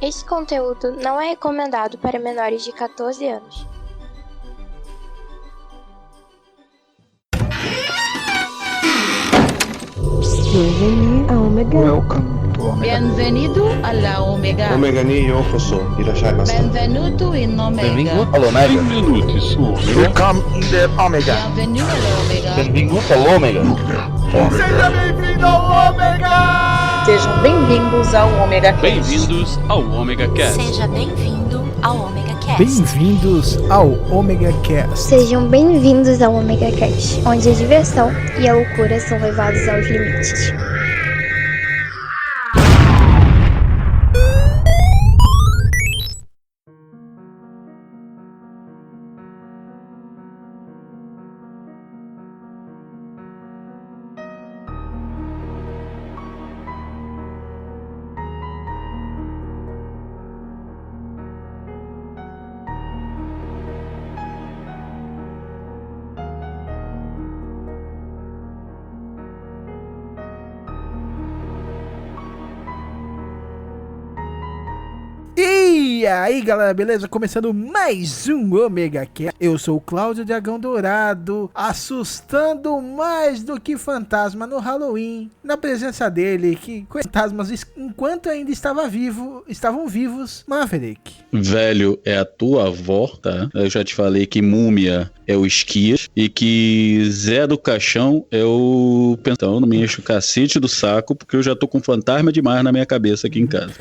Este conteúdo não é recomendado para menores de 14 anos. Bienvenue à Omega. Welcome to Omega. Bienvenido alla Omega. Omega ni yokoso. Irashaimase. Benvenuto in Omega. Benvingut all'Omega. Benvenuti su Omega. Welcome in the Omega. Bienvenido alla Omega. Benvingut all'Omega. Seja bem-vindo ao Omega! Sejam bem-vindos ao Omega Cast. Bem-vindos ao Omega Cast. Seja bem-vindo ao Omega Cast. Bem-vindos ao Omega Cast. Sejam bem-vindos ao Omega Cast, onde a diversão e a loucura são levados aos limites. E aí galera, beleza? Começando mais um Omega Cast. Eu sou o Cláudio Dragão Dourado, assustando mais do que fantasma no Halloween, na presença dele, que fantasmas enquanto ainda estavam vivos, Maverick. Velho, é a tua avó, tá? Eu já te falei que múmia é o Esquias e que Zé do Caixão é o Pentão. Não me enche o cacete do saco, porque eu já tô com fantasma demais na minha cabeça aqui em casa.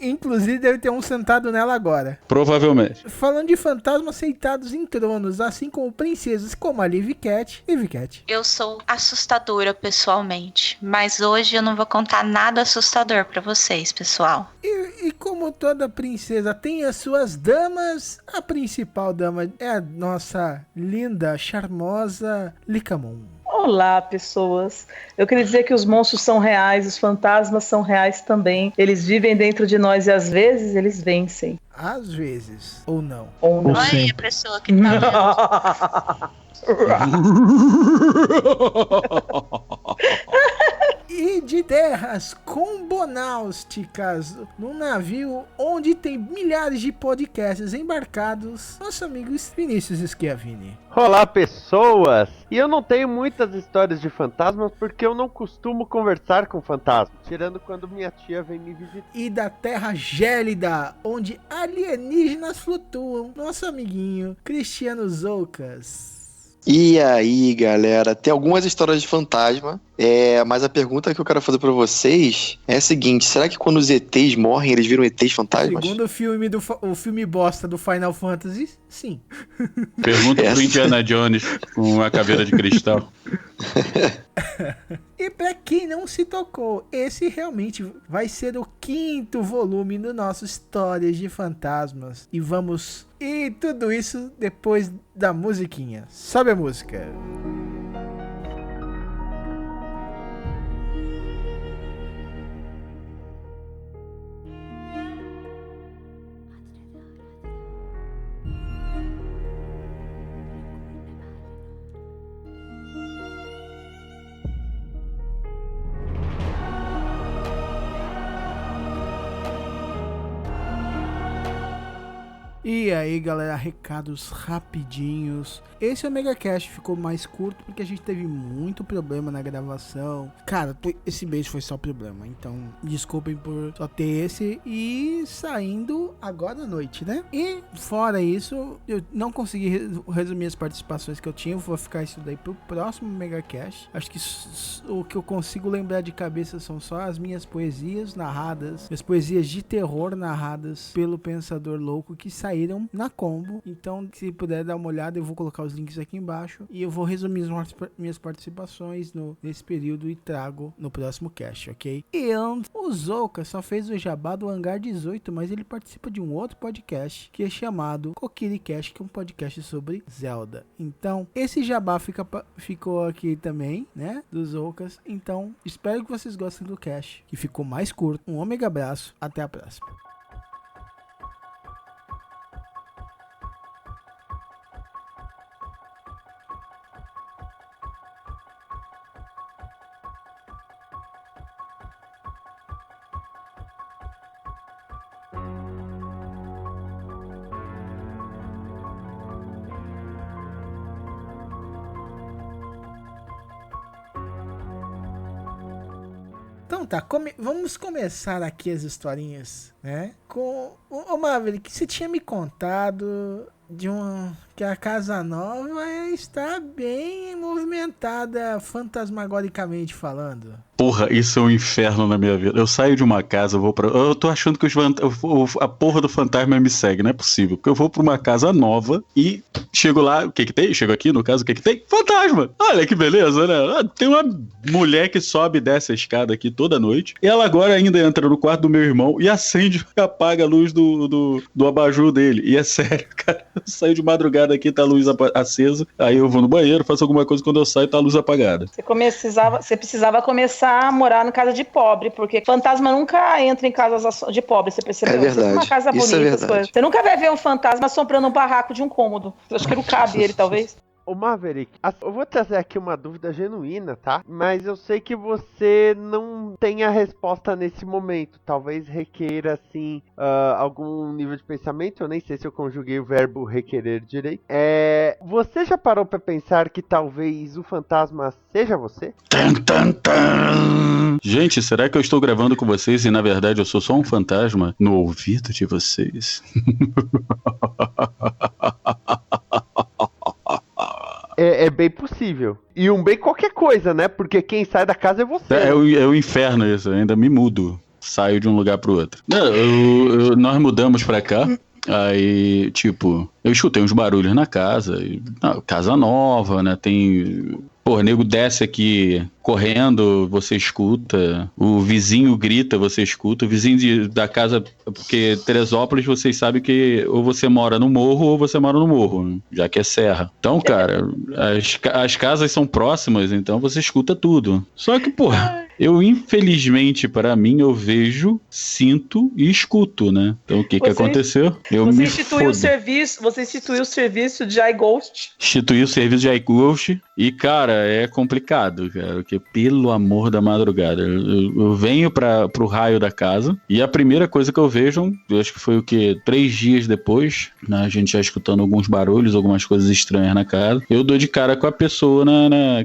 Inclusive deve ter um sentado nela agora. Provavelmente. Falando de fantasmas sentados em tronos, assim como princesas como a Livy Cat e Vicat. Eu sou assustadora pessoalmente, mas hoje eu não vou contar nada assustador pra vocês, pessoal. E como toda princesa tem as suas damas, a principal dama é a nossa linda, charmosa Licamon. Olá, pessoas. Eu queria dizer que os monstros são reais, os fantasmas são reais também. Eles vivem dentro de nós e às vezes eles vencem. Às vezes, ou não. Ou não. Olha a pessoa que tá E de terras combonáusticas, num navio onde tem milhares de podcasts embarcados, nosso amigo Vinícius Schiavini. Olá, pessoas! E eu não tenho muitas histórias de fantasmas porque eu não costumo conversar com fantasmas, tirando quando minha tia vem me visitar. E da terra gélida, onde alienígenas flutuam, nosso amiguinho Cristiano Zoucas. E aí, galera, tem algumas histórias de fantasma, mas a pergunta que eu quero fazer pra vocês é a seguinte: será que quando os ETs morrem, eles viram ETs fantasmas? Segundo o filme bosta do Final Fantasy, sim. Pergunta pro Indiana Jones com a caveira de cristal. E pra quem não se tocou, esse realmente vai ser o 5º volume do nosso Histórias de Fantasmas. E tudo isso depois da musiquinha. Sobe a música. E aí galera, recados rapidinhos. Esse Omega Cast ficou mais curto porque a gente teve muito problema na gravação. Cara, esse mês foi só problema, então desculpem por só ter esse e saindo agora à noite, né? E fora isso, eu não consegui resumir as participações que eu tinha. Eu vou ficar isso daí pro próximo Omega Cast. Acho que o que eu consigo lembrar de cabeça são só as minhas poesias narradas, minhas poesias de terror narradas pelo Pensador Louco, que saíram na combo. Então, se puder dar uma olhada, eu vou colocar os links aqui embaixo e eu vou resumir as minhas participações nesse período e trago no próximo cast, ok? E o Zouka só fez o jabá do Hangar 18, mas ele participa de um outro podcast que é chamado Kokiri Cast, que é um podcast sobre Zelda. Então, esse jabá ficou aqui também, né, dos Zoukas. Então, espero que vocês gostem do cast, que ficou mais curto. Um ômega abraço, até a próxima. Então tá, vamos começar aqui as historinhas, né? Com o Maverick, você tinha me contado que a Casa Nova está bem movimentada, fantasmagoricamente falando. Porra, isso é um inferno na minha vida. Eu saio de uma casa, eu tô achando que a porra do fantasma me segue, não é possível. Porque eu vou pra uma casa nova e chego lá, o que que tem? Chego aqui, no caso, o que que tem? Fantasma! Olha que beleza, né? Tem uma mulher que sobe e desce a escada aqui toda noite. E ela agora ainda entra no quarto do meu irmão e acende e apaga a luz do abajur dele. E é sério, cara. Eu saio de madrugada aqui, tá a luz acesa. Aí eu vou no banheiro, faço alguma coisa, quando eu saio tá a luz apagada. Você precisava começar a morar na casa de pobre, porque fantasma nunca entra em casas de pobre, você percebeu? É verdade. Uma casa bonita, Isso é verdade. Você nunca vai ver um fantasma assombrando um barraco de um cômodo. Eu acho que não cabe ele, talvez. Ô Maverick, eu vou trazer aqui uma dúvida genuína, tá? Mas eu sei que você não tem a resposta nesse momento. Talvez requeira, assim, algum nível de pensamento. Eu nem sei se eu conjuguei o verbo requerer direito. Você já parou pra pensar que talvez o fantasma seja você? Tan, tan, tan. Gente, será que eu estou gravando com vocês e na verdade eu sou só um fantasma no ouvido de vocês? É bem possível. E bem qualquer coisa, né? Porque quem sai da casa é você. É o inferno isso, eu ainda me mudo. Saio de um lugar pro outro. Nós mudamos pra cá. Aí, tipo, eu escutei uns barulhos na casa. Casa nova, né? Tem... Pô, o nego desce aqui correndo, você escuta. O vizinho grita, você escuta. O vizinho da casa... Porque Teresópolis, vocês sabem que ou você mora no morro ou você mora no morro, né? Já que é serra. Então, cara, as casas são próximas, então você escuta tudo. Só que, porra... Eu, infelizmente, para mim, eu vejo, sinto e escuto, né? Então, o que aconteceu? Você instituiu o serviço de iGhost. Instituiu o serviço de iGhost e, cara, é complicado, cara, porque pelo amor da madrugada, eu venho pro raio da casa e a primeira coisa que eu vejo, eu acho que foi 3 dias depois, né, a gente já escutando alguns barulhos, algumas coisas estranhas na casa, eu dou de cara com a pessoa,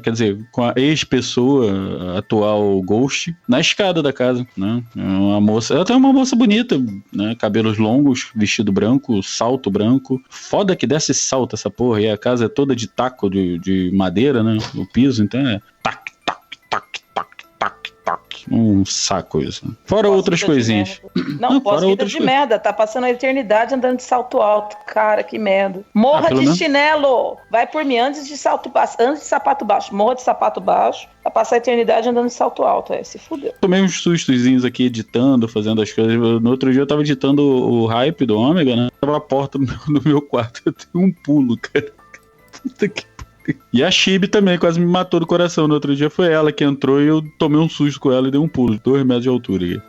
quer dizer, com a ex-pessoa, atual Ghost, na escada da casa, né? Uma moça, ela tem uma moça bonita, né? Cabelos longos, vestido branco, salto branco. Foda que desce salto essa porra, e a casa é toda de taco de madeira, né? O piso, então é tac, tac, tac, tac, tac, tac. Um saco isso. Fora outras coisinhas. Não, pós-vida de merda. Tá passando a eternidade andando de salto alto. Cara, que merda. Morra de chinelo. Vai por mim antes de salto baixo, antes de sapato baixo. Morra de sapato baixo. Vai passar a eternidade andando de salto alto. Se fudeu. Tomei uns sustozinhos aqui editando, fazendo as coisas. No outro dia eu tava editando o hype do Ômega, né? Tava a porta no meu quarto. Eu tenho um pulo, cara. Puta que... E a Chibi também quase me matou do coração. No outro dia foi ela que entrou e eu tomei um susto com ela e dei um pulo, 2 metros de altura aqui.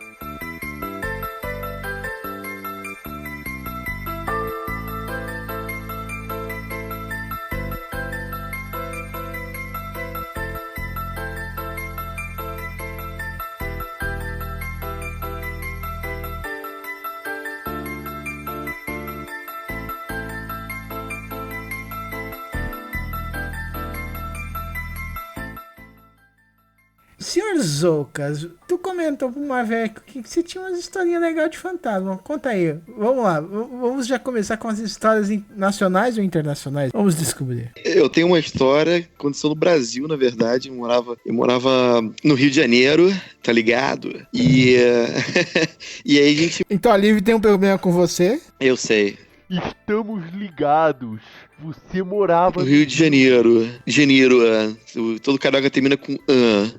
Senhor Zoucas, tu comentou pro Maveco que você tinha umas historinhas legais de fantasma. Conta aí. Vamos lá. Vamos já começar com as histórias nacionais ou internacionais? Vamos descobrir. Eu tenho uma história que aconteceu no Brasil, na verdade. Eu morava no Rio de Janeiro, tá ligado? E aí a gente... Então a Liv tem um problema com você? Eu sei. Estamos ligados. Você morava no Rio de Janeiro. Todo carioca termina com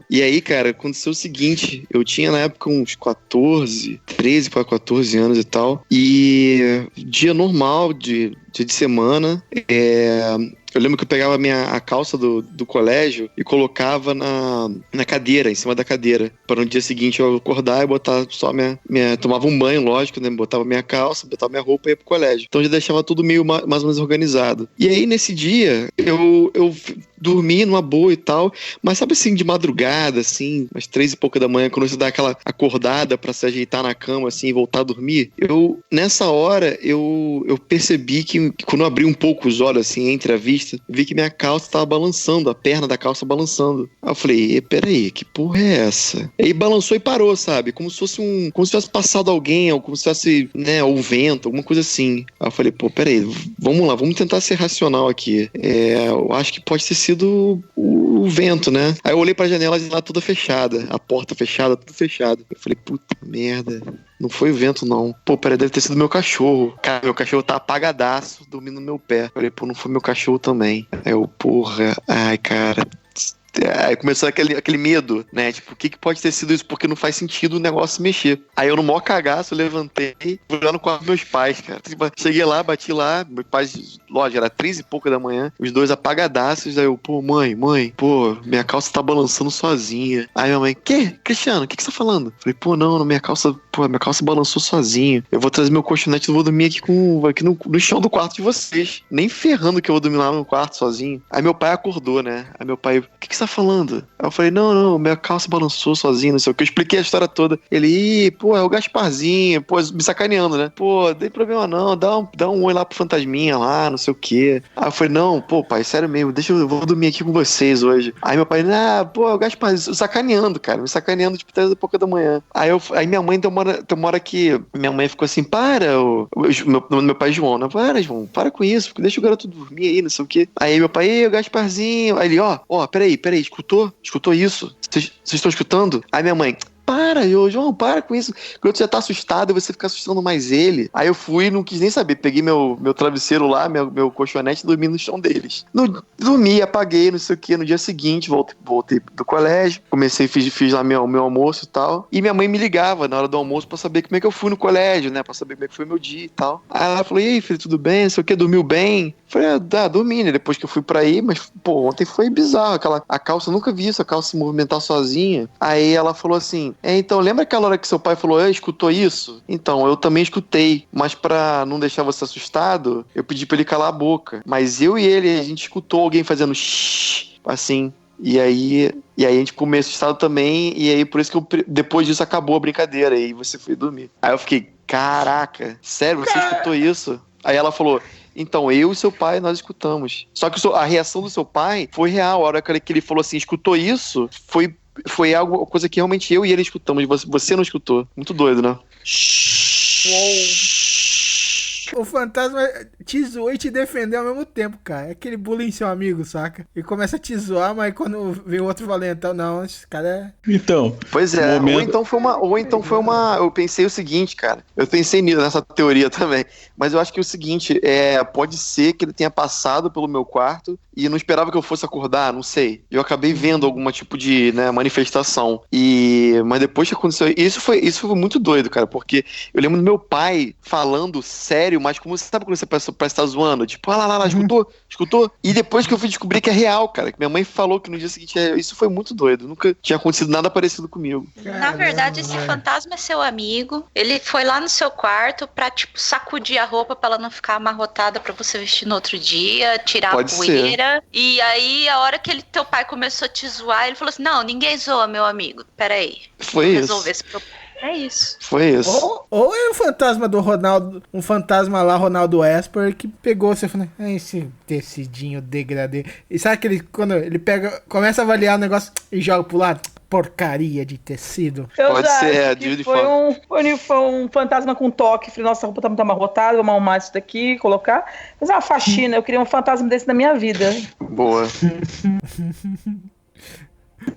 E aí, cara, aconteceu o seguinte. Eu tinha na época uns 13 para 14 anos e tal. E dia normal de semana, eu lembro que eu pegava a calça do colégio e colocava na cadeira, em cima da cadeira, para no dia seguinte eu acordar e botar só tomava um banho, lógico, né? Botava minha calça, botava minha roupa e ia pro colégio. Então eu já deixava tudo meio mais ou menos organizado. E aí, nesse dia, eu dormi numa boa e tal, mas sabe assim, de madrugada, assim, umas 3 e pouca da manhã, quando você dá aquela acordada pra se ajeitar na cama, assim, e voltar a dormir, nessa hora, eu percebi que quando eu abri um pouco os olhos, assim, entre a vista, vi que minha calça tava balançando, a perna da calça balançando. Aí eu falei, peraí, que porra é essa? Aí balançou e parou, sabe? Como se tivesse passado alguém, ou como se tivesse, né, o vento, alguma coisa assim. Aí eu falei, pô, peraí, vamos lá, vamos tentar ser racional aqui. Eu acho que pode ter sido o vento, né? Aí eu olhei pra janela de lá toda fechada, a porta fechada, tudo fechado. Eu falei, puta merda. Não foi o vento, não. Pô, peraí, deve ter sido meu cachorro. Cara, meu cachorro tá apagadaço, dormindo no meu pé. Eu falei, pô, não foi meu cachorro também. Aí eu, porra, ai, cara. Aí começou aquele medo, né? Tipo, o que pode ter sido isso? Porque não faz sentido o negócio se mexer. Aí eu, no maior cagaço, levantei, fui lá no quarto dos meus pais, cara. Cheguei lá, bati lá, meus pais, lógico, era 3 e pouca da manhã, os dois apagadaços. Aí eu, pô, mãe, pô, minha calça tá balançando sozinha. Aí minha mãe, Cristiano, o que você tá falando? Falei, pô, não, minha calça balançou sozinha. Eu vou trazer meu colchonete e vou dormir aqui no chão do quarto de vocês. Nem ferrando que eu vou dormir lá no quarto sozinho. Aí meu pai acordou, né? Aí meu pai, o que você tá falando? Aí eu falei, não, minha calça balançou sozinha, não sei o que. Eu expliquei a história toda. Ele, pô, é o Gasparzinho, pô, me sacaneando, né? Pô, não tem problema não, dá um oi lá pro fantasminha lá, não sei o que. Aí eu falei, não, pô, pai, sério mesmo, eu vou dormir aqui com vocês hoje. Aí meu pai, pô, é o Gasparzinho, sacaneando, cara, me sacaneando, tipo, 3 e pouca da manhã. Aí minha mãe, tem uma hora que minha mãe ficou assim, meu pai João, né? João, para com isso, deixa o garoto dormir aí, não sei o que. Aí meu pai, o Gasparzinho. Aí ele, peraí, escutou isso? Vocês estão escutando? Aí minha mãe, João, para com isso. O garoto já tá assustado e você fica assustando mais ele. Aí eu fui, não quis nem saber. Peguei meu travesseiro lá, meu colchonete e dormi no chão deles. Dormi, apaguei, não sei o que. No dia seguinte, voltei do colégio. Fiz lá meu almoço e tal. E minha mãe me ligava na hora do almoço pra saber como é que eu fui no colégio, né? Pra saber como é que foi meu dia e tal. Aí ela falou, e aí, filho, tudo bem? Não sei o que, dormiu bem? Falei, dormi, né? Depois que eu fui pra aí, mas, pô, ontem foi bizarro. A calça, eu nunca vi isso, a calça se movimentar sozinha. Aí ela falou assim, então, lembra aquela hora que seu pai falou, escutou isso? Então, eu também escutei, mas pra não deixar você assustado, eu pedi pra ele calar a boca. Mas eu e ele, a gente escutou alguém fazendo shhh, assim. E aí a gente ficou meio assustado também, e aí por isso que depois disso acabou a brincadeira, e você foi dormir. Aí eu fiquei, caraca, sério, você escutou isso? Aí ela falou, então, eu e seu pai, nós escutamos. Só que a reação do seu pai foi real. A hora que ele falou assim, escutou isso, foi algo, coisa que realmente eu e ele escutamos. Você não escutou. Muito doido, né? O fantasma te zoou e te defendeu ao mesmo tempo, cara. É aquele bullying seu amigo, saca? E começa a te zoar, mas quando vem o outro valentão, não, esse cara é... Então. Pois é, ou então foi uma... Eu pensei o seguinte, cara. Eu pensei nessa teoria também. Mas eu acho que é o seguinte, pode ser que ele tenha passado pelo meu quarto e não esperava que eu fosse acordar, não sei. Eu acabei vendo algum tipo de, né, manifestação. Mas depois que aconteceu... Isso foi muito doido, cara, porque eu lembro do meu pai falando sério, mas como você sabe quando você parece estar zoando? Tipo, lá, escutou? E depois que eu fui descobrir que é real, cara, que minha mãe falou que no dia seguinte, isso foi muito doido. Nunca tinha acontecido nada parecido comigo. Na verdade, esse fantasma é seu amigo. Ele foi lá no seu quarto pra, tipo, sacudir a roupa pra ela não ficar amarrotada pra você vestir no outro dia, tirar a poeira. E aí, a hora que teu pai começou a te zoar, ele falou assim, não, ninguém zoa meu amigo. Peraí. Foi isso. Resolver esse problema. É isso. Foi isso. Ou é o fantasma do Ronaldo, um fantasma lá, Ronaldo Esper, que pegou você e falou, esse tecidinho degradê. E sabe aquele, quando ele pega, começa a avaliar o negócio e joga pro lado? Porcaria de tecido. Pode ser, foi um fantasma com toque. Falei, nossa, a roupa tá muito amarrotada, vamos arrumar isso daqui, colocar. Mas é uma faxina, eu queria um fantasma desse na minha vida. Boa.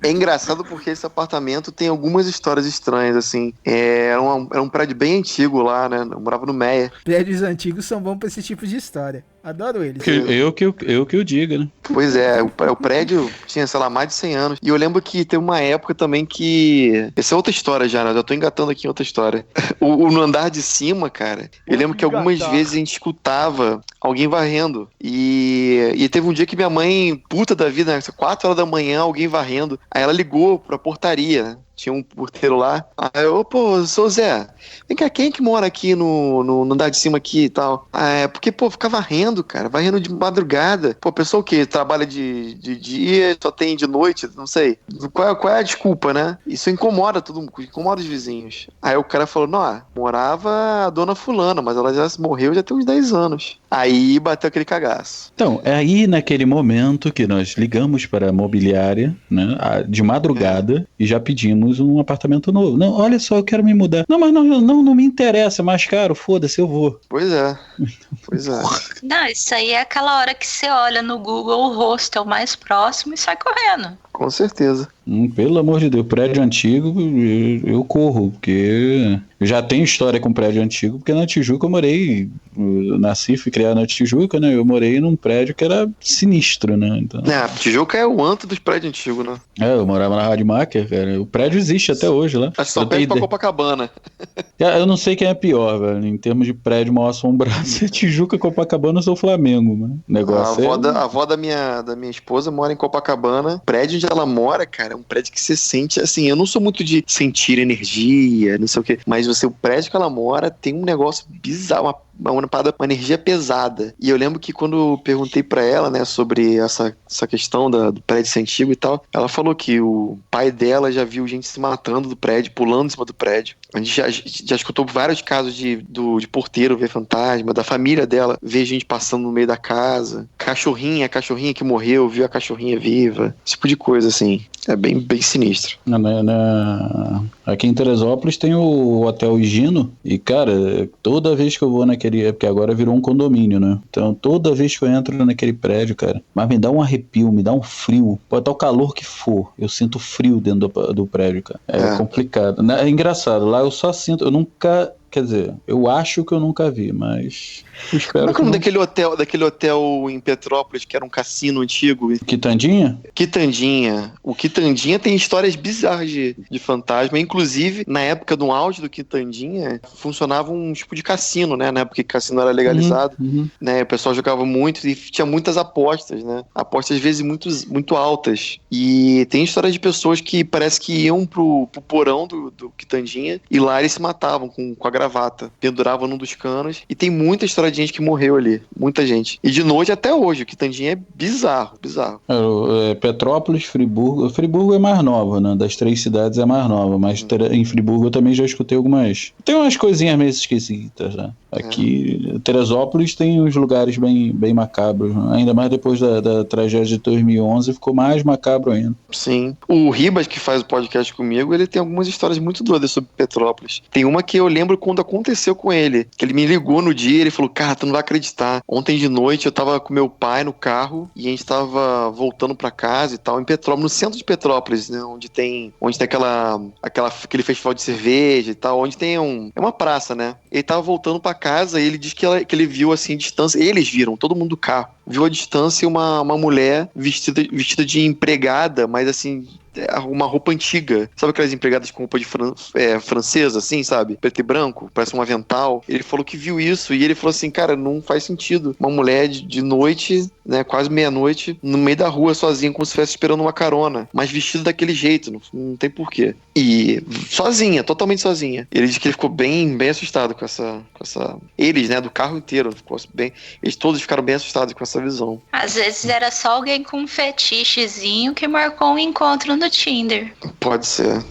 É engraçado porque esse apartamento tem algumas histórias estranhas, assim. Era um prédio bem antigo lá, né? Eu morava no Meia. Prédios antigos são bons pra esse tipo de história. Adoro eles. Eu que eu diga, né? Pois é, o prédio tinha, sei lá, mais de 100 anos. E eu lembro que teve uma época também que... Essa é outra história já, né? Eu já tô engatando aqui em outra história. No andar de cima, cara, eu lembro que algumas vezes a gente escutava alguém varrendo. E teve um dia que minha mãe, puta da vida, né? 4 horas da manhã, alguém varrendo. Aí ela ligou pra portaria, né? Tinha um porteiro lá. Aí eu, pô, sou Zé. Vem cá, quem é que mora aqui no andar de cima aqui e tal? Porque, pô, fica varrendo, cara. Varrendo de madrugada. Pô, pessoa que trabalha de dia, só tem de noite, não sei. Qual é a desculpa, né? Isso incomoda todo mundo, incomoda os vizinhos. Aí o cara falou, não, morava a dona fulana, mas ela já morreu já tem uns 10 anos. Aí bateu aquele cagaço. Então, é aí naquele momento que nós ligamos para a mobiliária, né, de madrugada, e já pedimos um apartamento novo. Não, olha só, eu quero me mudar. Não, mas não me interessa, é mais caro, foda-se, eu vou. Pois é. Não, isso aí é aquela hora que você olha no Google o hostel mais próximo e sai correndo. Com certeza. Pelo amor de Deus, prédio antigo, eu corro, porque eu já tenho história com prédio antigo, porque na Tijuca eu morei, nasci e fui criado na Tijuca, né? Eu morei num prédio que era sinistro, né? Então... Tijuca é o antro dos prédios antigos, né? Eu morava na Rademacher, cara. O prédio existe até hoje lá. Acho que só pede pra Copacabana. Eu não sei quem é pior, velho. Em termos de prédio mal assombrado, se é Tijuca, Copacabana, eu sou Flamengo, mano. Negócio a avó da minha esposa mora em Copacabana. O prédio onde ela mora, cara, é um prédio que você sente, assim, eu não sou muito de sentir energia, não sei o quê, mas o prédio que ela mora tem um negócio bizarro, uma energia pesada. E eu lembro que quando eu perguntei pra ela, né, sobre essa questão do prédio ser antigo e tal, ela falou que o pai dela já viu gente se matando do prédio, pulando em cima do prédio. A gente já escutou vários casos de porteiro ver fantasma, da família dela ver gente passando no meio da casa, a cachorrinha que morreu, viu a cachorrinha viva, esse tipo de coisa, assim. É bem sinistro. Aqui em Teresópolis tem o Hotel Higino e, cara, toda vez que eu vou naquele... Porque agora virou um condomínio, né? Então, toda vez que eu entro naquele prédio, cara, mas me dá um arrepio, me dá um frio. Pode estar o calor que for, eu sinto frio dentro do prédio, cara. É complicado. É engraçado, lá eu só sinto... Eu nunca... Quer dizer, eu acho que eu nunca vi, mas... Como é o nome daquele hotel em Petrópolis, que era um cassino antigo? Quitandinha? Quitandinha. O Quitandinha tem histórias bizarras de fantasma. Inclusive, na época do auge do Quitandinha, funcionava um tipo de cassino, né? Na época que cassino era legalizado. Né? O pessoal jogava muito e tinha muitas apostas, né? Apostas, às vezes, muito altas. E tem histórias de pessoas que parece que iam pro porão do Quitandinha e lá eles se matavam com a gravata, pendurava num dos canos, e tem muita história de gente que morreu ali, muita gente. E de noite até hoje, o Quitandinha é bizarro. Petrópolis, Friburgo é mais nova, né? Das 3 cidades é mais nova, mas em Friburgo eu também já escutei algumas... Tem umas coisinhas meio esquisitas, né? Aqui, Teresópolis tem uns lugares bem macabros, né? Ainda mais depois da tragédia de 2011, ficou mais macabro ainda. Sim. O Ribas, que faz o podcast comigo, ele tem algumas histórias muito doidas sobre Petrópolis. Tem uma que eu lembro quando aconteceu com ele, que ele me ligou no dia, ele falou, cara, tu não vai acreditar, ontem de noite eu tava com meu pai no carro e a gente tava voltando pra casa e tal, em Petrópolis, no centro de Petrópolis, né, onde tem aquele festival de cerveja e tal, onde tem é uma praça, né, ele tava voltando pra casa e ele disse que ele viu assim a distância, eles viram, todo mundo do carro, viu a distância uma mulher vestida de empregada, mas assim, uma roupa antiga. Sabe aquelas empregadas com roupa de francesa, assim, sabe? Preto e branco, parece um avental. Ele falou que viu isso e ele falou assim, cara, não faz sentido. Uma mulher de noite, né, quase meia-noite, no meio da rua sozinha, como se estivesse esperando uma carona, mas vestida daquele jeito, não tem porquê. E sozinha, totalmente sozinha. Ele disse que ele ficou bem assustado com essa... Eles, né, do carro inteiro, eles todos ficaram bem assustados com essa visão. Às vezes era só alguém com um fetichezinho que marcou um encontro no Tinder. Pode ser.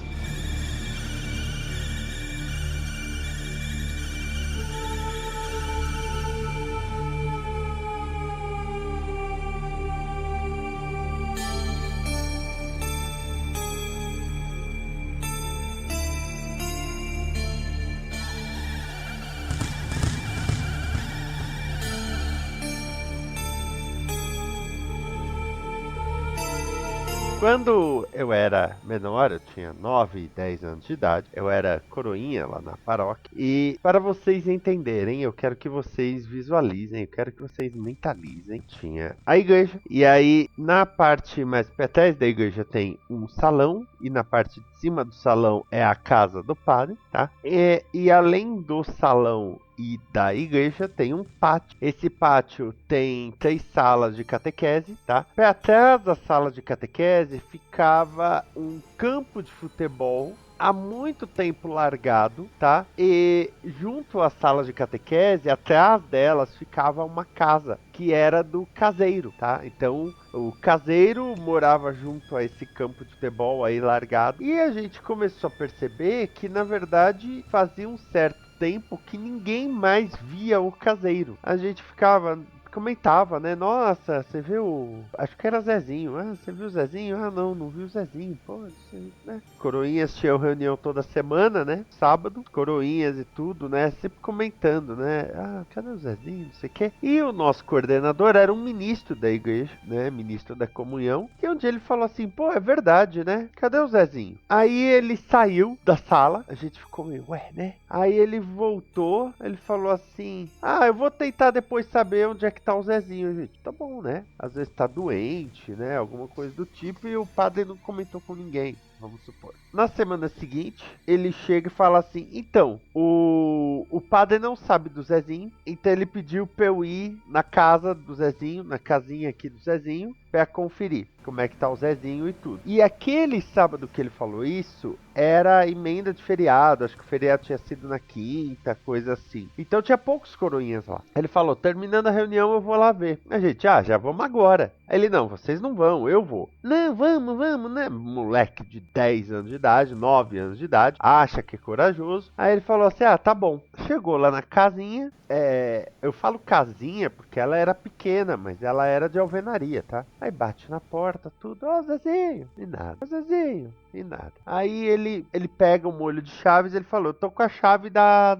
Quando eu era menor, eu tinha 9 e 10 anos de idade, eu era coroinha lá na paróquia. E para vocês entenderem, eu quero que vocês visualizem, eu quero que vocês mentalizem. Tinha a igreja, e aí na parte mais pra trás da igreja tem um salão, e na parte de cima do salão é a casa do padre, tá? E além do salão e da igreja tem um pátio. Esse pátio tem 3 salas de catequese, tá? Atrás da sala de catequese ficava um campo de futebol há muito tempo largado, tá? E junto à sala de catequese, atrás delas ficava uma casa que era do caseiro, tá? Então o caseiro morava junto a esse campo de futebol aí largado e a gente começou a perceber que na verdade fazia um certo tempo que ninguém mais via o caseiro. A gente comentava, né? Nossa, você viu? Acho que era Zezinho. Ah, você viu o Zezinho? Ah, não vi o Zezinho. Pô, né? Coroinhas tinham reunião toda semana, né? Sábado, coroinhas e tudo, né? Sempre comentando, né? Ah, cadê o Zezinho? Não sei o quê. E o nosso coordenador era um ministro da igreja, né? Ministro da comunhão. E um dia ele falou assim, pô, é verdade, né? Cadê o Zezinho? Aí ele saiu da sala. A gente ficou meio, ué, né? Aí ele voltou. Ele falou assim, ah, eu vou tentar depois saber onde é que tá o Zezinho, gente. Tá bom, né? Às vezes tá doente, né? Alguma coisa do tipo, e o padre não comentou com ninguém, vamos supor. Na semana seguinte, ele chega e fala assim, então, o padre não sabe do Zezinho, então ele pediu pra eu ir na casa do Zezinho, na casinha aqui do Zezinho, pra conferir como é que tá o Zezinho e tudo. E aquele sábado que ele falou isso, era emenda de feriado, acho que o feriado tinha sido na quinta, coisa assim. Então tinha poucos coroinhas lá. Ele falou, terminando a reunião eu vou lá ver. A gente, já vamos agora. Aí ele, não, vocês não vão, eu vou. Não, vamos, né? Moleque de 10 anos de idade, 9 anos de idade, acha que é corajoso. Aí ele falou assim, tá bom. Chegou lá na casinha, eu falo casinha porque ela era pequena, mas ela era de alvenaria, tá? Aí bate na porta, tudo, Zezinho, e nada. Zezinho, e nada. Aí ele pega o molho de chaves, ele falou, eu tô com a chave da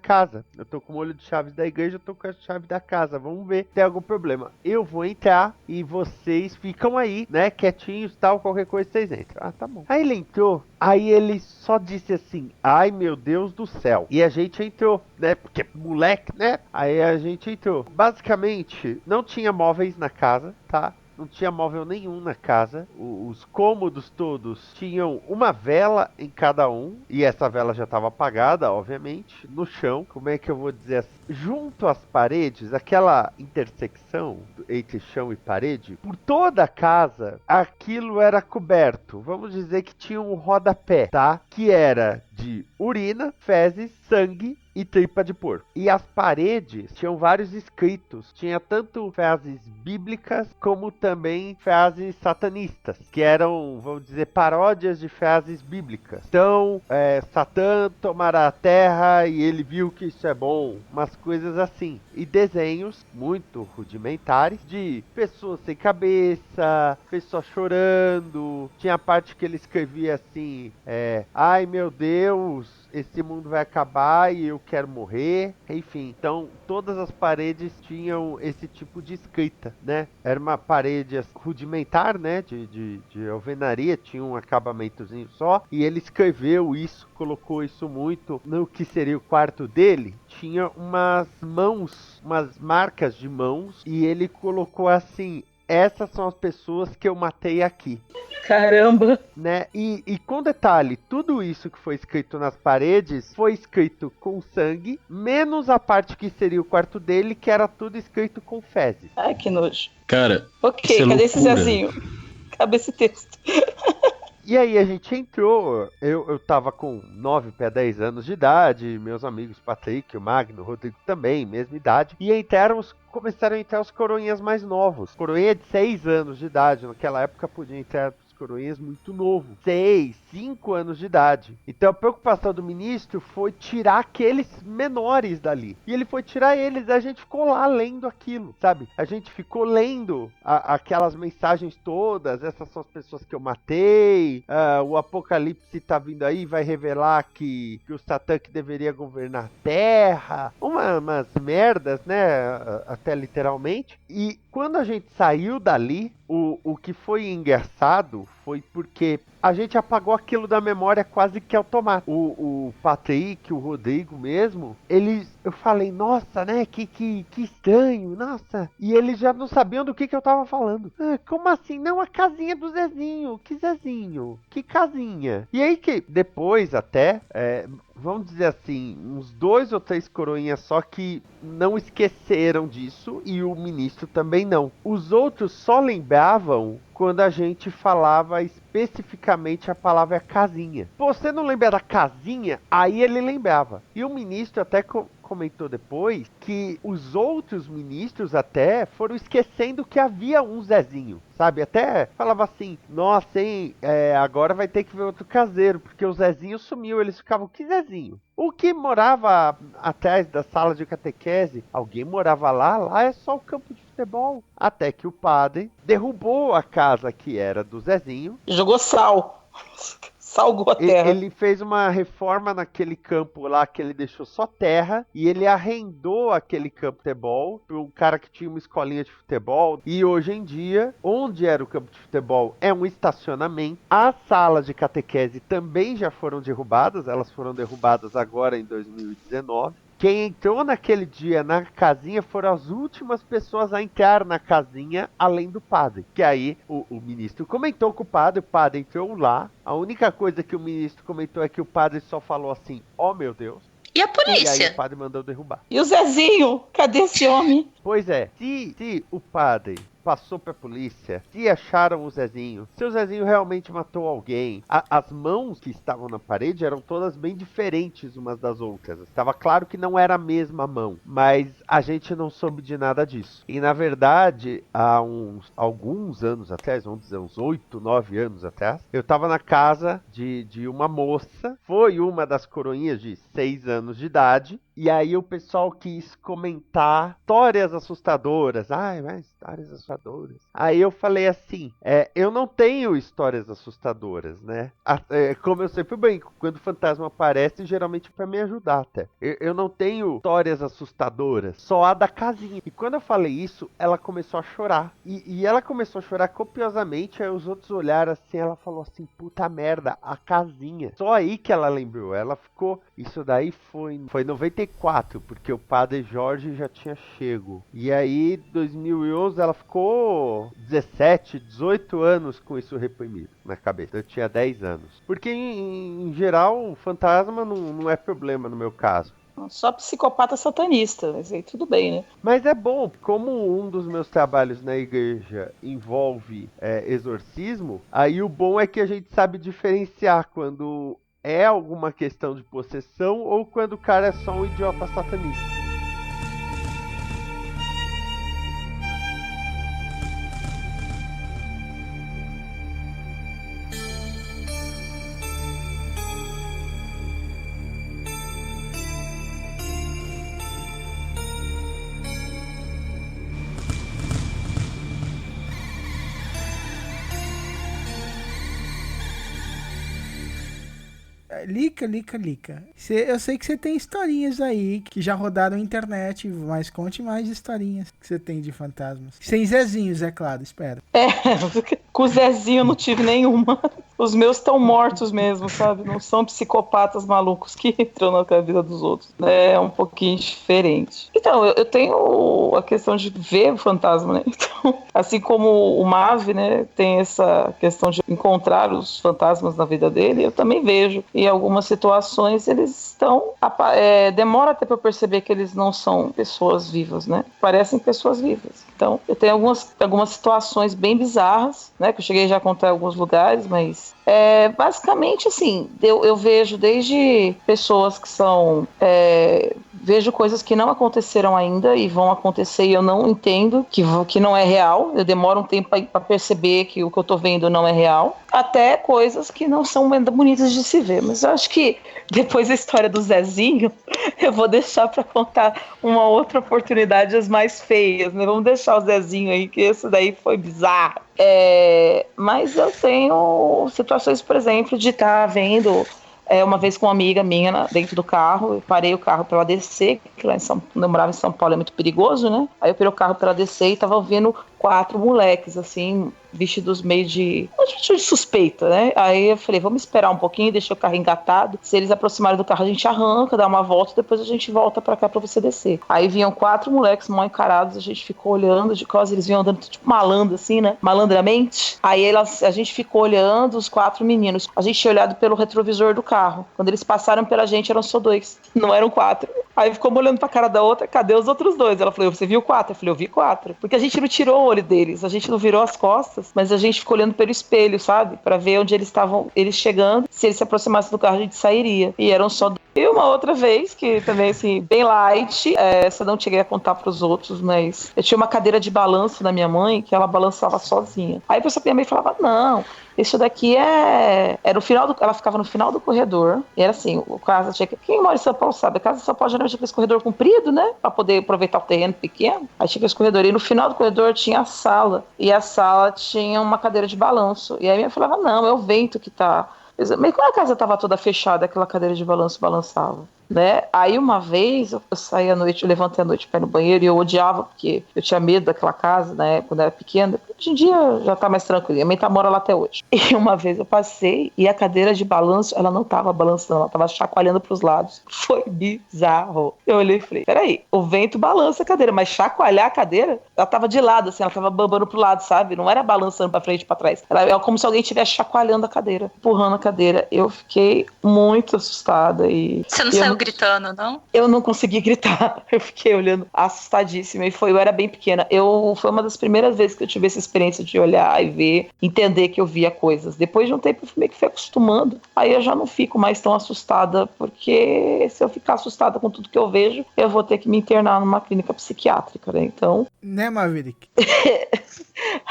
casa. Eu tô com o molho de chaves da igreja, eu tô com a chave da casa. Vamos ver se tem algum problema. Eu vou entrar e vocês ficam aí, né, quietinhos, tal, qualquer coisa vocês entram. Ah, tá bom. Aí ele entrou, aí ele só disse assim, ai meu Deus do céu. E a gente entrou, né, porque moleque, né? Aí a gente entrou. Basicamente, não tinha móveis na casa, tá? Não tinha móvel nenhum na casa. Os cômodos todos tinham uma vela em cada um. E essa vela já estava apagada, obviamente. No chão, como é que eu vou dizer assim? Junto às paredes, aquela intersecção entre chão e parede, por toda a casa, aquilo era coberto. Vamos dizer que tinha um rodapé, tá? Que era de urina, fezes, sangue e tripa de porco. E as paredes tinham vários escritos. Tinha tanto frases bíblicas como também frases satanistas, que eram, vamos dizer, paródias de frases bíblicas. Então, Satã tomará a terra e ele viu que isso é bom. Umas coisas assim. E desenhos muito rudimentares de pessoas sem cabeça, pessoas chorando. Tinha a parte que ele escrevia assim, ai meu Deus, esse mundo vai acabar e eu quero morrer. Enfim, então todas as paredes tinham esse tipo de escrita, né? Era uma parede rudimentar, né? De alvenaria, tinha um acabamentozinho só. E ele escreveu isso, colocou isso muito no que seria o quarto dele. Tinha umas mãos, umas marcas de mãos. E ele colocou assim, essas são as pessoas que eu matei aqui. Caramba! Né? E com detalhe, tudo isso que foi escrito nas paredes foi escrito com sangue, menos a parte que seria o quarto dele, que era tudo escrito com fezes. Ai, que nojo. Cara, ok, cadê esse Zezinho? Cabe esse texto. E aí a gente entrou, eu tava com 9 para 10 anos de idade, meus amigos Patrick, o Magno, o Rodrigo também, mesma idade, e começaram a entrar os coroinhas mais novos. Coroinha de 6 anos de idade, naquela época podia entrar coroinhas muito novo, 6, 5 anos de idade. Então a preocupação do ministro foi tirar aqueles menores dali. E ele foi tirar eles, a gente ficou lá lendo aquilo, sabe? A gente ficou lendo aquelas mensagens todas, essas são as pessoas que eu matei, o apocalipse tá vindo aí, vai revelar que o Satã que deveria governar a Terra, umas merdas, né? Até literalmente. E quando a gente saiu dali, o que foi engraçado foi porque a gente apagou aquilo da memória quase que automático. O Patrick, o Rodrigo mesmo, eu falei, nossa, né, que estranho, nossa. E eles já não sabiam do que eu tava falando. Como assim? Não, a casinha do Zezinho. Que Zezinho? Que casinha? E aí que depois até, vamos dizer assim, uns 2 ou 3 coroinhas só que não esqueceram disso e o ministro também não. Os outros só lembravam quando a gente falava especificamente a palavra casinha. Você não lembra da casinha? Aí ele lembrava. E o ministro até comentou depois que os outros ministros até foram esquecendo que havia um Zezinho, sabe? Até falava assim, nossa, hein, agora vai ter que ver outro caseiro, porque o Zezinho sumiu. Eles ficavam, que Zezinho? O que morava atrás da sala de catequese? Alguém morava lá? Lá é só o campo de futebol. Até que o padre derrubou a casa que era do Zezinho. Jogou sal. Salgou a terra. Ele fez uma reforma naquele campo lá que ele deixou só terra e ele arrendou aquele campo de futebol para um cara que tinha uma escolinha de futebol. E hoje em dia, onde era o campo de futebol é um estacionamento. As salas de catequese também já foram derrubadas, elas foram derrubadas agora em 2019. Quem entrou naquele dia na casinha foram as últimas pessoas a entrar na casinha, além do padre. Que aí o ministro comentou com o padre entrou lá. A única coisa que o ministro comentou é que o padre só falou assim, oh meu Deus. E a polícia? E aí o padre mandou derrubar. E o Zezinho? Cadê esse homem? Pois é, se o padre passou pra polícia, se acharam o Zezinho, se o Zezinho realmente matou alguém, as mãos que estavam na parede eram todas bem diferentes umas das outras. Estava claro que não era a mesma mão, mas a gente não soube de nada disso. E na verdade, há alguns anos atrás, vamos dizer uns 8, 9 anos atrás, eu estava na casa de uma moça, foi uma das coroinhas de 6 anos de idade, e aí o pessoal quis comentar histórias assustadoras. Ai, mas histórias assustadoras. Aí eu falei assim, eu não tenho histórias assustadoras, né? Como eu sempre brinco, quando o fantasma aparece, geralmente é pra me ajudar até. Eu não tenho histórias assustadoras, só a da casinha. E quando eu falei isso, ela começou a chorar. E ela começou a chorar copiosamente, aí os outros olharam assim, ela falou assim, puta merda, a casinha. Só aí que ela lembrou, ela ficou... Isso daí foi 94, porque o padre Jorge já tinha chego. E aí, 2011, ela ficou 17, 18 anos com isso reprimido na cabeça. Eu tinha 10 anos. Porque, em geral, o fantasma não é problema no meu caso. Só psicopata satanista, mas aí tudo bem, né? Mas é bom, como um dos meus trabalhos na igreja envolve exorcismo, aí o bom é que a gente sabe diferenciar quando é alguma questão de possessão ou quando o cara é só um idiota satanista. Lica. Eu sei que você tem historinhas aí que já rodaram na internet, mas conte mais historinhas que você tem de fantasmas. Sem Zezinhos, é claro, espero. Com o Zezinho eu não tive nenhuma. Os meus estão mortos mesmo, sabe? Não são psicopatas malucos que entram na vida dos outros. É um pouquinho diferente. Então, eu tenho a questão de ver o fantasma, né? Então, assim como o Mavi, né, tem essa questão de encontrar os fantasmas na vida dele, eu também vejo. Em algumas situações, eles estão... demora até pra eu perceber que eles não são pessoas vivas, né? Parecem pessoas vivas. Então, eu tenho algumas situações bem bizarras, né? Que eu cheguei já a contar em alguns lugares, mas... basicamente, assim, eu vejo desde pessoas que são... vejo coisas que não aconteceram ainda e vão acontecer e eu não entendo que não é real. Eu demoro um tempo para perceber que o que eu tô vendo não é real. Até coisas que não são bonitas de se ver. Mas eu acho que depois da história do Zezinho, eu vou deixar para contar uma outra oportunidade, as mais feias, né? Vamos deixar o Zezinho aí, que esse daí foi bizarro. Mas eu tenho situações, por exemplo, de estar vendo... uma vez com uma amiga minha dentro do carro, eu parei o carro para ela descer, que lá quando eu morava em São Paulo é muito perigoso, né? Aí eu parei o carro para ela descer e tava ouvindo 4 moleques, assim, vestidos meio de suspeita, né? Aí eu falei, vamos esperar um pouquinho, deixa o carro engatado. Se eles aproximarem do carro, a gente arranca, dá uma volta, depois a gente volta pra cá pra você descer. Aí vinham 4 moleques mal encarados, a gente ficou olhando de costas, eles vinham andando tipo malandro, assim, né? Malandramente. Aí a gente ficou olhando os 4 meninos. A gente tinha olhado pelo retrovisor do carro. Quando eles passaram pela gente, eram só 2, não eram 4. Aí ficou olhando pra cara da outra, cadê os outros 2? Ela falou, você viu 4? Eu falei, eu vi 4. Porque a gente não tirou o olho deles, a gente não virou as costas, mas a gente ficou olhando pelo espelho, sabe? Pra ver onde eles estavam, eles chegando. Se eles se aproximassem do carro, a gente sairia. E eram só 2. E uma outra vez, que também, assim, bem light, essa não cheguei a contar pros outros, mas eu tinha uma cadeira de balanço da minha mãe, que ela balançava sozinha. Aí a pessoa, minha mãe falava, não, isso daqui era o final ela ficava no final do corredor, e era assim, o casa tinha que, quem mora em São Paulo sabe, a casa de São Paulo geralmente tinha esse corredor comprido, né, pra poder aproveitar o terreno pequeno, aí tinha esse corredor, e no final do corredor tinha a sala, e a sala tinha uma cadeira de balanço, e aí minha mãe falava, não, é o vento que tá... Mas quando a casa estava toda fechada, aquela cadeira de balanço balançava, né? Aí uma vez eu saí à noite, eu levantei à noite para ir no banheiro e eu odiava, porque eu tinha medo daquela casa, né? Quando eu era pequena. Hoje em dia já tá mais tranquilo. Minha mãe mora lá até hoje. E uma vez eu passei e a cadeira de balanço, ela não tava balançando, ela tava chacoalhando pros lados. Foi bizarro. Eu olhei e falei, peraí, o vento balança a cadeira, mas chacoalhar a cadeira, ela tava de lado, assim, ela tava bambando pro lado, sabe? Não era balançando pra frente e pra trás. Era como se alguém estivesse chacoalhando a cadeira, empurrando a cadeira. Eu fiquei muito assustada e... Você não saiu gritando, não? Eu não consegui gritar. Eu fiquei olhando assustadíssima. E eu era bem pequena. Foi uma das primeiras vezes que eu tive essa experiência de olhar e ver, entender que eu via coisas. Depois de um tempo eu meio que fui acostumando. Aí eu já não fico mais tão assustada, porque se eu ficar assustada com tudo que eu vejo, eu vou ter que me internar numa clínica psiquiátrica, né? Então... Né, Maverick?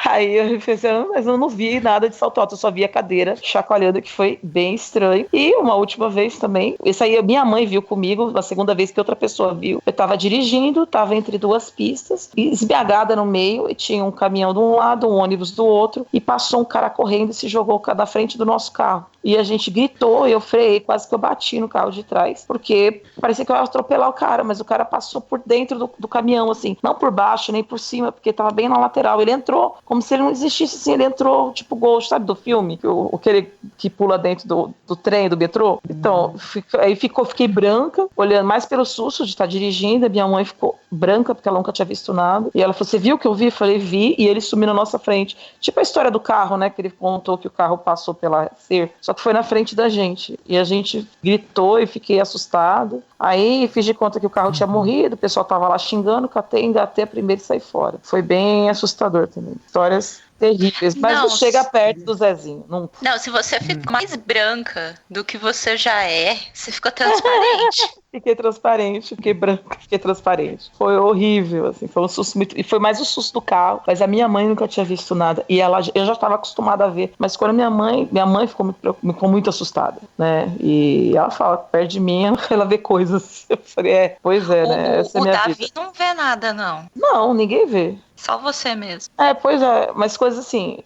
Aí eu pensei, mas eu não vi nada de salto alto, eu só vi a cadeira chacoalhando, que foi bem estranho. E uma última vez também, isso aí minha mãe viu comigo, a segunda vez que outra pessoa viu. Eu tava dirigindo, tava entre 2 pistas, esbiagada no meio, e tinha um caminhão de um lado, um ônibus do outro, e passou um cara correndo e se jogou na frente do nosso carro. E a gente gritou, eu freiei, quase que eu bati no carro de trás, porque parecia que eu ia atropelar o cara, mas o cara passou por dentro do caminhão, assim, não por baixo, nem por cima, porque tava bem na lateral. Ele entrou, como se ele não existisse, assim, ele entrou, tipo Ghost, sabe, do filme? Aquele que pula dentro do trem, do metrô. Então, fiquei branca, olhando mais pelo susto de estar dirigindo, a minha mãe ficou branca, porque ela nunca tinha visto nada, e ela falou, você viu o que eu vi? Eu falei, vi, e ele sumiu na nossa frente. Tipo a história do carro, né, que ele contou que o carro passou pela SER, só que foi na frente da gente, e a gente gritou e fiquei assustado. Aí fiz de conta que o carro tinha morrido, o pessoal tava lá xingando, engatei a primeira e saí fora. Foi bem assustador também. Histórias terríveis, mas não chega perto do Zezinho, nunca. Não, se você ficou mais branca do que você já é, você ficou transparente. Fiquei transparente, fiquei branca, fiquei transparente. Foi horrível, assim, foi um susto muito... E foi mais o susto do carro, mas a minha mãe nunca tinha visto nada, e eu já estava acostumada a ver, mas quando minha mãe ficou muito assustada, né, e ela fala, perto de mim, ela vê coisas. Eu falei, pois é, né, essa é a minha Davi vida. não vê nada, não. Não, ninguém vê. Só você mesmo. Pois é, mas coisas assim,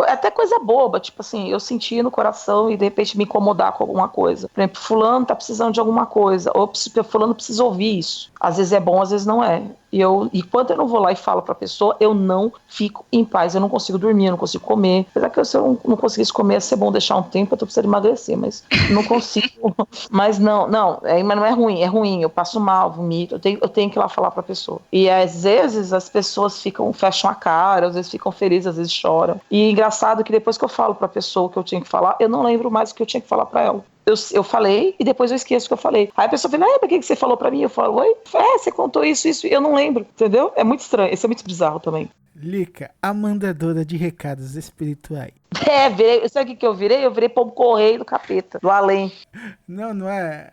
até coisa boba, tipo assim, eu sentia no coração e de repente me incomodar com alguma coisa. Por exemplo, fulano tá precisando de alguma coisa, ou fulano precisa ouvir isso. Às vezes é bom, às vezes não é. E quando eu não vou lá e falo pra pessoa, eu não fico em paz, eu não consigo dormir, eu não consigo comer. Apesar que se eu não conseguisse comer, ia ser bom deixar um tempo, eu tô precisando emagrecer, mas não consigo. Mas mas não é ruim, eu passo mal, vomito, eu tenho que ir lá falar pra pessoa. E às vezes as pessoas fecham a cara, às vezes ficam felizes, às vezes choram. E engraçado que depois que eu falo pra pessoa o que eu tinha que falar, eu não lembro mais o que eu tinha que falar pra ela. Eu falei e depois eu esqueço o que eu falei. Aí a pessoa fala, pra que você falou pra mim? Eu falo, oi? Você contou isso, eu não lembro, entendeu? É muito estranho, isso é muito bizarro também. Lica, a mandadora de recados espirituais. Sabe o que eu virei? Eu virei pombo correio do capeta, do além. Não é...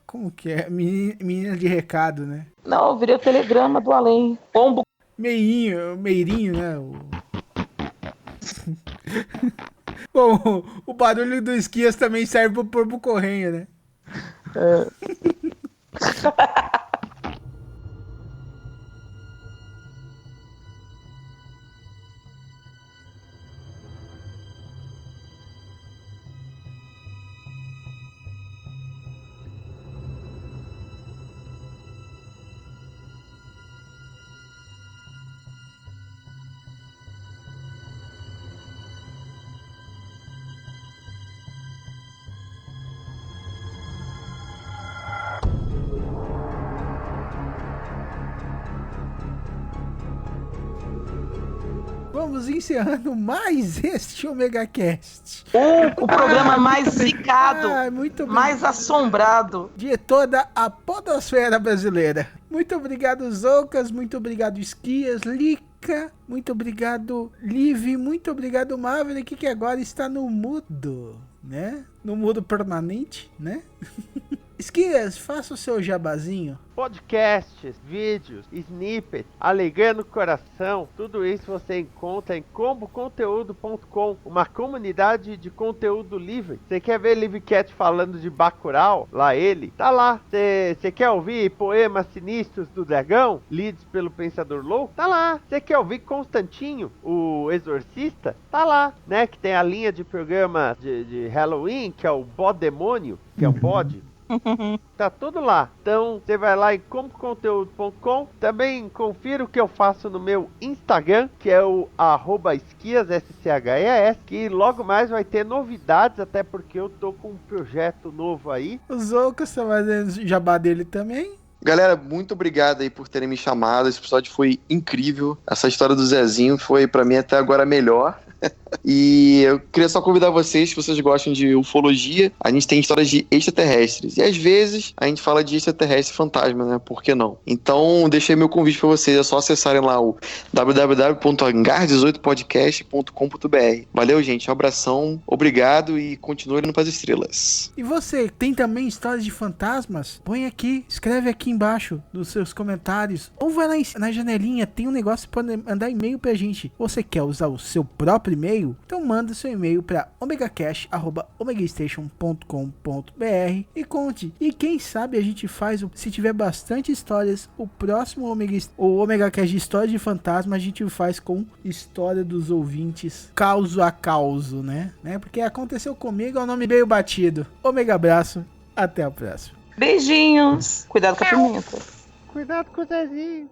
Como que é? Menina de recado, né? Não, eu virei o telegrama do além. Pombo. Meirinho, né? Bom, o barulho do esquias também serve pro pombo correio, né? vamos encerrando mais este Omega Cast. O programa mais zicado, muito mais assombrado de toda a podosfera brasileira. Muito obrigado, Zoucas. Muito obrigado, Esquias, Lica. Muito obrigado, Liv. Muito obrigado, Maverick, que agora está no mudo, né? No mudo permanente, né? Esquias, faça o seu jabazinho. Podcasts, vídeos, snippets, alegrando o coração, tudo isso você encontra em comboconteúdo.com, uma comunidade de conteúdo livre. Você quer ver Livecast falando de Bacurau? Lá ele, tá lá. Você quer ouvir poemas sinistros do dragão, lidos pelo Pensador Louco? Tá lá. Você quer ouvir Constantinho, o Exorcista? Tá lá, né? Que tem a linha de programa de Halloween, que é o Bodemônio, que é o bode. Tá tudo lá. Então você vai lá em comboconteúdo.com. Também confira o que eu faço no meu Instagram, que é o @esquias, SCHES, que logo mais vai ter novidades, até porque eu tô com um projeto novo aí. O Zoucas tá fazendo jabá dele também. Galera, muito obrigado aí por terem me chamado. Esse episódio foi incrível. Essa história do Zezinho foi pra mim até agora a melhor. E eu queria só convidar vocês, se vocês gostam de ufologia, a gente tem histórias de extraterrestres. E às vezes a gente fala de extraterrestre fantasma, né? Por que não? Então deixei meu convite pra vocês. É só acessarem lá o www.hangar18podcast.com.br. Valeu, gente. Um abração. Obrigado e continue indo pras estrelas. E você, tem também histórias de fantasmas? Põe aqui, escreve aqui embaixo nos seus comentários. Ou vai lá na janelinha, tem um negócio para mandar e-mail pra gente. Você quer usar o seu próprio e-mail? Então manda seu e-mail para omegacash@omegastation.com.br e conte. E quem sabe a gente faz, se tiver bastante histórias, o próximo Omega Cash de história de fantasma a gente faz com história dos ouvintes, causo a causo, né? Porque aconteceu comigo, é o nome meio batido. Omega abraço, até a próxima. Beijinhos. Cuidado com a pimenta. Cuidado com o Zezinho.